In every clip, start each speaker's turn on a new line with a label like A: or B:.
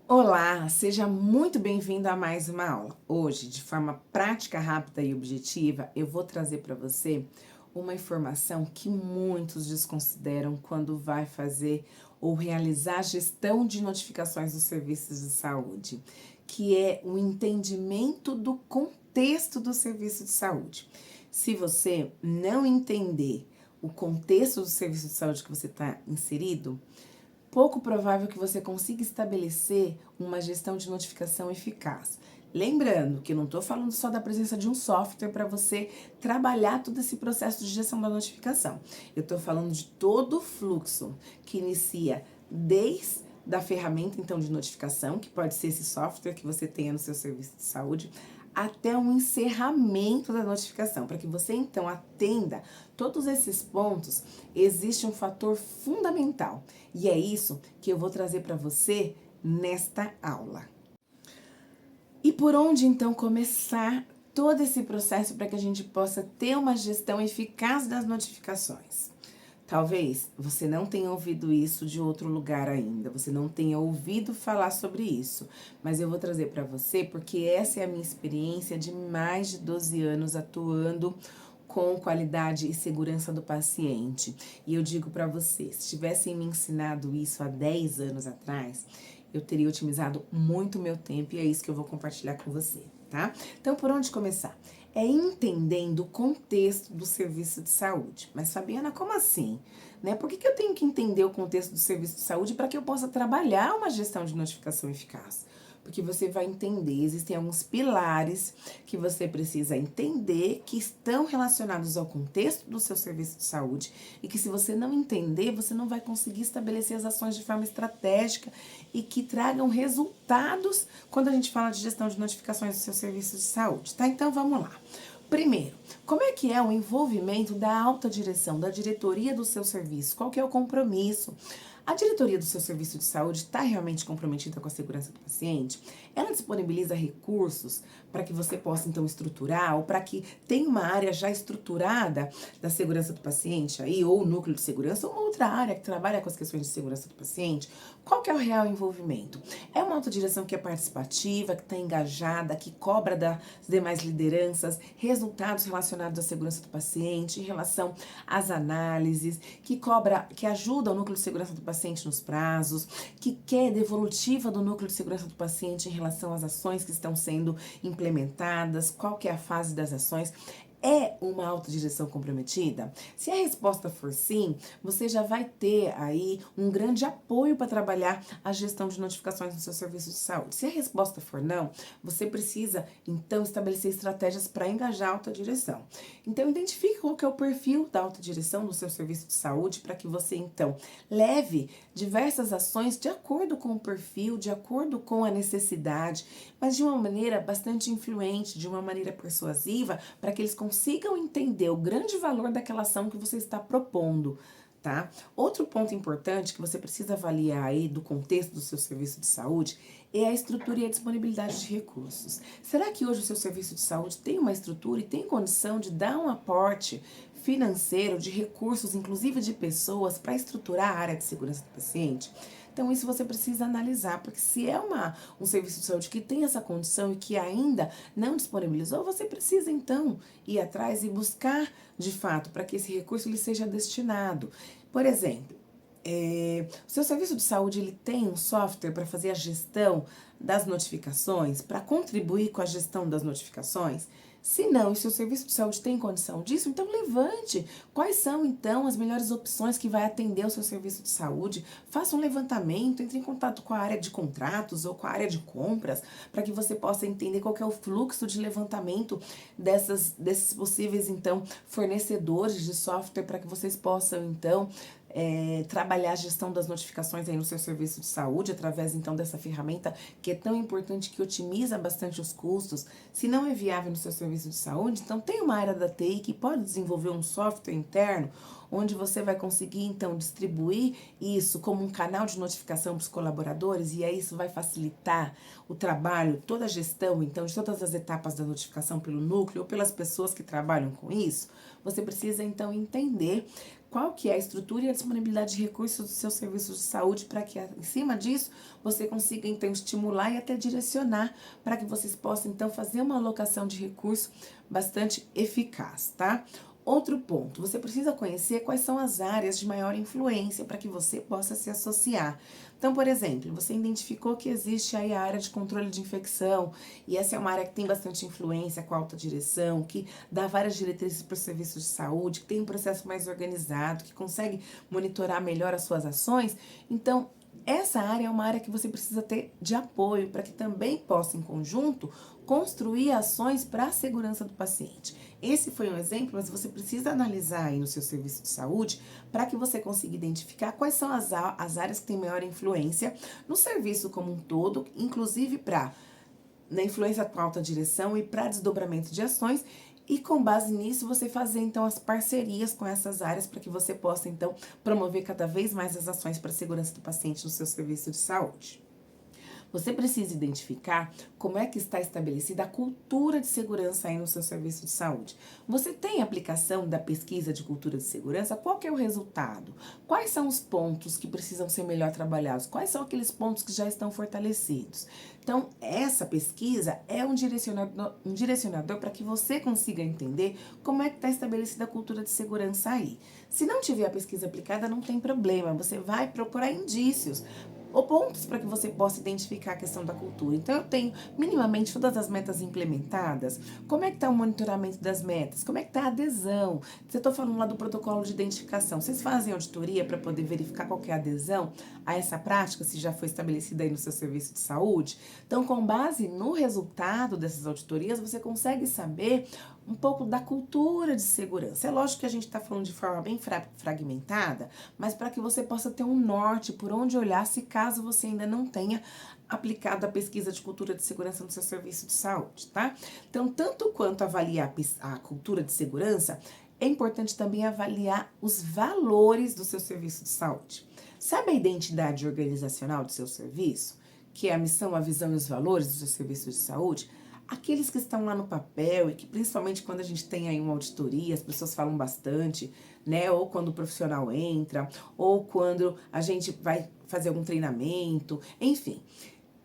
A: Olá, seja muito bem-vindo a mais uma aula. Hoje, de forma prática, rápida e objetiva, eu vou trazer para você uma informação que muitos desconsideram quando vai fazer ou realizar a gestão de notificações dos serviços de saúde, que é o entendimento do contexto do serviço de saúde. Se você não entender o contexto do serviço de saúde que você está inserido, pouco provável que você consiga estabelecer uma gestão de notificação eficaz. Lembrando que eu não estou falando só da presença de um software para você trabalhar todo esse processo de gestão da notificação. Eu estou falando de todo o fluxo que inicia desde da ferramenta então de notificação, que pode ser esse software que você tenha no seu serviço de saúde, até o encerramento da notificação. Para que você então atenda todos esses pontos, existe um fator fundamental. E é isso que eu vou trazer para você nesta aula. E por onde então começar todo esse processo para que a gente possa ter uma gestão eficaz das notificações? Talvez você não tenha ouvido isso de outro lugar ainda, você não tenha ouvido falar sobre isso, mas eu vou trazer para você porque essa é a minha experiência de mais de 12 anos atuando com qualidade e segurança do paciente. E eu digo para você, se tivessem me ensinado isso há 10 anos atrás, eu teria otimizado muito meu tempo e é isso que eu vou compartilhar com você, tá? Então, por onde começar? É entendendo o contexto do serviço de saúde. Mas, Fabiana, como assim? Né? Por que eu tenho que entender o contexto do serviço de saúde para que eu possa trabalhar uma gestão de notificação eficaz? Porque você vai entender, existem alguns pilares que você precisa entender que estão relacionados ao contexto do seu serviço de saúde e que se você não entender, você não vai conseguir estabelecer as ações de forma estratégica e que tragam resultados quando a gente fala de gestão de notificações do seu serviço de saúde, tá? Então vamos lá. Primeiro, como é que é o envolvimento da alta direção, da diretoria do seu serviço? Qual que é o compromisso? A diretoria do seu serviço de saúde está realmente comprometida com a segurança do paciente? Ela disponibiliza recursos para que você possa, então, estruturar ou para que tenha uma área já estruturada da segurança do paciente aí, ou núcleo de segurança, ou outra área que trabalha com as questões de segurança do paciente? Qual que é o real envolvimento? É uma autodireção que é participativa, que está engajada, que cobra das demais lideranças resultados relacionados à segurança do paciente, em relação às análises, que cobra, que ajuda o núcleo de segurança do paciente nos prazos, que quer devolutiva do núcleo de segurança do paciente em relação às ações que estão sendo implementadas, qual que é a fase das ações. É uma autodireção comprometida? Se a resposta for sim, você já vai ter aí um grande apoio para trabalhar a gestão de notificações no seu serviço de saúde. Se a resposta for não, você precisa então estabelecer estratégias para engajar a autodireção. Então identifique qual que é o perfil da autodireção do seu serviço de saúde para que você então leve diversas ações de acordo com o perfil, de acordo com a necessidade, mas de uma maneira bastante influente, de uma maneira persuasiva, para que eles consigam entender o grande valor daquela ação que você está propondo, tá? Outro ponto importante que você precisa avaliar aí do contexto do seu serviço de saúde é a estrutura e a disponibilidade de recursos. Será que hoje o seu serviço de saúde tem uma estrutura e tem condição de dar um aporte financeiro, de recursos, inclusive de pessoas, para estruturar a área de segurança do paciente? Então, isso você precisa analisar, porque se é um serviço de saúde que tem essa condição e que ainda não disponibilizou, você precisa, então, ir atrás e buscar, de fato, para que esse recurso ele seja destinado. Por exemplo, o seu serviço de saúde ele tem um software para fazer a gestão das notificações, para contribuir com a gestão das notificações? Se não, e se o serviço de saúde tem condição disso, então levante. Quais são, então, as melhores opções que vai atender o seu serviço de saúde? Faça um levantamento, entre em contato com a área de contratos ou com a área de compras, para que você possa entender qual que é o fluxo de levantamento desses possíveis, então, fornecedores de software, para que vocês possam, então, trabalhar a gestão das notificações aí no seu serviço de saúde, através então dessa ferramenta que é tão importante, que otimiza bastante os custos. Se não é viável no seu serviço de saúde, então tem uma área da TI que pode desenvolver um software interno, onde você vai conseguir então distribuir isso como um canal de notificação para os colaboradores, e aí isso vai facilitar o trabalho, toda a gestão então de todas as etapas da notificação pelo núcleo ou pelas pessoas que trabalham com isso. Você precisa então entender qual que é a estrutura e a disponibilidade de recursos dos seus serviços de saúde para que, em cima disso, você consiga, então, estimular e até direcionar para que vocês possam, então, fazer uma alocação de recurso bastante eficaz, tá? Outro ponto, você precisa conhecer quais são as áreas de maior influência para que você possa se associar. Então, por exemplo, você identificou que existe aí a área de controle de infecção, e essa é uma área que tem bastante influência com a alta direção, que dá várias diretrizes para os serviços de saúde, que tem um processo mais organizado, que consegue monitorar melhor as suas ações. Então, essa área é uma área que você precisa ter de apoio para que também possa, em conjunto, construir ações para a segurança do paciente. Esse foi um exemplo, mas você precisa analisar aí no seu serviço de saúde para que você consiga identificar quais são as áreas que têm maior influência no serviço como um todo, inclusive para na influência com a alta direção e para desdobramento de ações, e com base nisso você fazer então as parcerias com essas áreas para que você possa então promover cada vez mais as ações para a segurança do paciente no seu serviço de saúde. Você precisa identificar como é que está estabelecida a cultura de segurança aí no seu serviço de saúde. Você tem aplicação da pesquisa de cultura de segurança? Qual que é o resultado? Quais são os pontos que precisam ser melhor trabalhados? Quais são aqueles pontos que já estão fortalecidos? Então, essa pesquisa é um direcionador para que você consiga entender como é que está estabelecida a cultura de segurança aí. Se não tiver a pesquisa aplicada, não tem problema, você vai procurar indícios ou pontos para que você possa identificar a questão da cultura. Então, eu tenho minimamente todas as metas implementadas. Como é que está o monitoramento das metas? Como é que está a adesão? Você está falando lá do protocolo de identificação. Vocês fazem auditoria para poder verificar qual que é a adesão a essa prática, se já foi estabelecida aí no seu serviço de saúde? Então, com base no resultado dessas auditorias, você consegue saber um pouco da cultura de segurança. É lógico que a gente está falando de forma bem fragmentada, mas para que você possa ter um norte por onde olhar, se caso você ainda não tenha aplicado a pesquisa de cultura de segurança no seu serviço de saúde, tá? Então, tanto quanto avaliar a cultura de segurança, é importante também avaliar os valores do seu serviço de saúde. Sabe a identidade organizacional do seu serviço? Que é a missão, a visão e os valores do seu serviço de saúde? Aqueles que estão lá no papel e que principalmente quando a gente tem aí uma auditoria, as pessoas falam bastante, né? Ou quando o profissional entra, ou quando a gente vai fazer algum treinamento, enfim.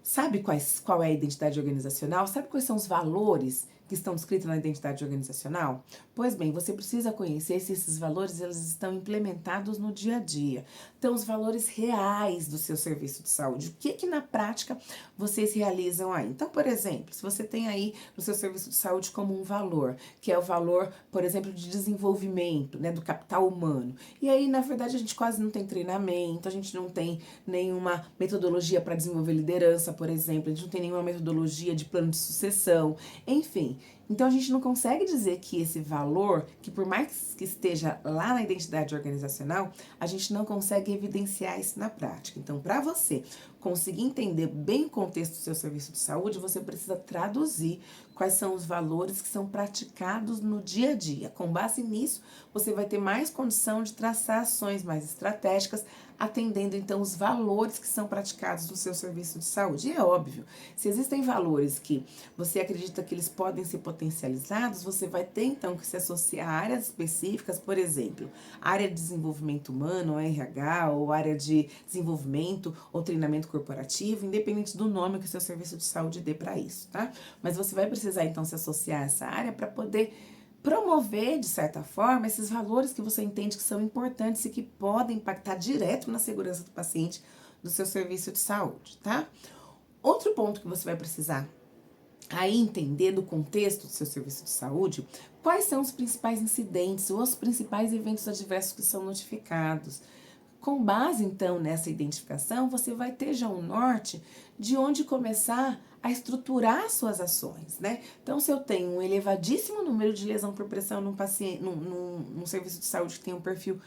A: Sabe qual é a identidade organizacional? Sabe quais são os valores que estão descritos na identidade organizacional? Pois bem, você precisa conhecer se esses valores eles estão implementados no dia a dia. Então, os valores reais do seu serviço de saúde. O que na prática vocês realizam aí? Então, por exemplo, se você tem aí no seu serviço de saúde como um valor, que é o valor, por exemplo, de desenvolvimento, né, do capital humano. E aí, na verdade, a gente quase não tem treinamento, a gente não tem nenhuma metodologia para desenvolver liderança, por exemplo, a gente não tem nenhuma metodologia de plano de sucessão, enfim. Então, a gente não consegue dizer que esse valor, que por mais que esteja lá na identidade organizacional, a gente não consegue evidenciar isso na prática. Então, para você conseguir entender bem o contexto do seu serviço de saúde, você precisa traduzir quais são os valores que são praticados no dia a dia. Com base nisso, você vai ter mais condição de traçar ações mais estratégicas, atendendo então os valores que são praticados no seu serviço de saúde. E é óbvio, se existem valores que você acredita que eles podem ser potencializados, você vai ter então que se associar a áreas específicas, por exemplo, área de desenvolvimento humano, RH, ou área de desenvolvimento ou treinamento corporativo, independente do nome que o seu serviço de saúde dê para isso, tá? Mas você vai precisar então se associar a essa área para poder promover, de certa forma, esses valores que você entende que são importantes e que podem impactar direto na segurança do paciente do seu serviço de saúde, tá? Outro ponto que você vai precisar aí entender do contexto do seu serviço de saúde, quais são os principais incidentes ou os principais eventos adversos que são notificados. Com base, então, nessa identificação, você vai ter já um norte de onde começar a estruturar suas ações, né? Então, se eu tenho um elevadíssimo número de lesão por pressão num paciente, num serviço de saúde que tem um perfil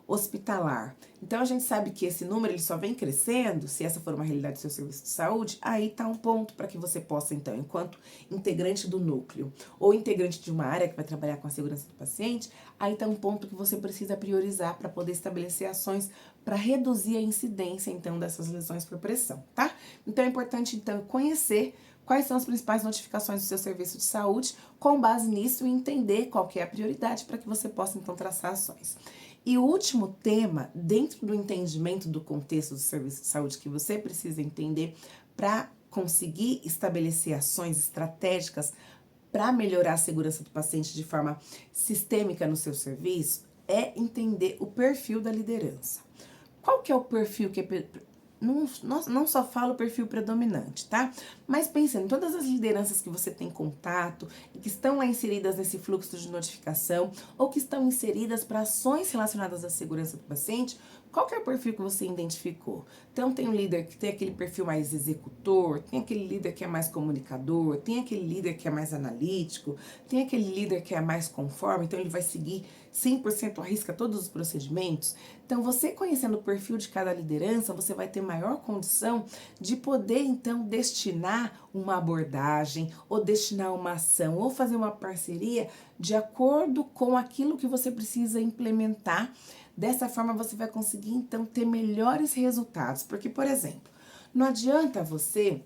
A: hospitalar. Então, a gente sabe que esse número ele só vem crescendo, se essa for uma realidade do seu serviço de saúde, aí tá um ponto para que você possa, então, enquanto integrante do núcleo ou integrante de uma área que vai trabalhar com a segurança do paciente, aí tá um ponto que você precisa priorizar para poder estabelecer ações para reduzir a incidência, então, dessas lesões por pressão, tá? Então, é importante, então, conhecer quais são as principais notificações do seu serviço de saúde, com base nisso, entender qual que é a prioridade para que você possa, então, traçar ações. E o último tema, dentro do entendimento do contexto do serviço de saúde que você precisa entender para conseguir estabelecer ações estratégicas para melhorar a segurança do paciente de forma sistêmica no seu serviço, é entender o perfil da liderança. Qual que é o perfil que não só falo o perfil predominante, tá? Mas pensando em todas as lideranças que você tem contato e que estão lá inseridas nesse fluxo de notificação ou que estão inseridas para ações relacionadas à segurança do paciente, qual que é o perfil que você identificou? Então tem um líder que tem aquele perfil mais executor, tem aquele líder que é mais comunicador, tem aquele líder que é mais analítico, tem aquele líder que é mais conforme, então ele vai seguir 100% à risca todos os procedimentos. Então você conhecendo o perfil de cada liderança, você vai ter maior condição de poder então destinar uma abordagem ou destinar uma ação ou fazer uma parceria de acordo com aquilo que você precisa implementar. Dessa forma você vai conseguir então ter melhores resultados, porque, por exemplo, não adianta você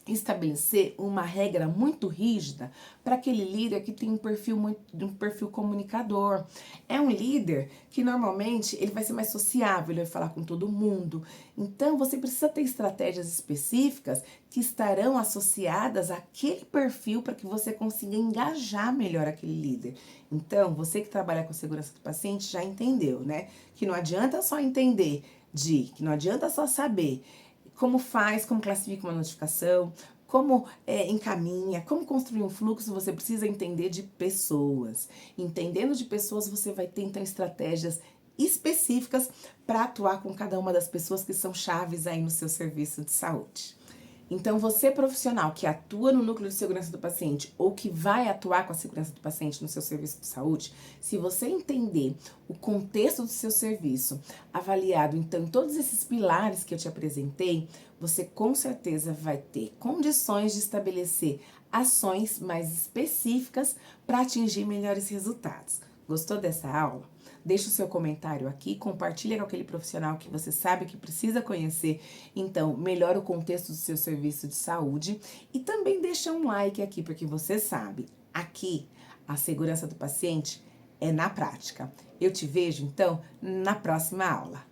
A: estabelecer uma regra muito rígida para aquele líder que tem um perfil comunicador. É um líder que normalmente ele vai ser mais sociável, ele vai falar com todo mundo. Então você precisa ter estratégias específicas que estarão associadas àquele perfil para que você consiga engajar melhor aquele líder. Então, você que trabalha com segurança do paciente já entendeu, né? Que não adianta só entender que não adianta só saber como faz, como classifica uma notificação, como encaminha, como construir um fluxo, você precisa entender de pessoas. Entendendo de pessoas, você vai ter então estratégias específicas para atuar com cada uma das pessoas que são chaves aí no seu serviço de saúde. Então, você profissional que atua no núcleo de segurança do paciente ou que vai atuar com a segurança do paciente no seu serviço de saúde, se você entender o contexto do seu serviço, avaliado então em todos esses pilares que eu te apresentei, você com certeza vai ter condições de estabelecer ações mais específicas para atingir melhores resultados. Gostou dessa aula? Deixa o seu comentário aqui, compartilha com aquele profissional que você sabe que precisa conhecer, então melhora o contexto do seu serviço de saúde e também deixa um like aqui, porque você sabe, aqui a segurança do paciente é na prática. Eu te vejo então na próxima aula.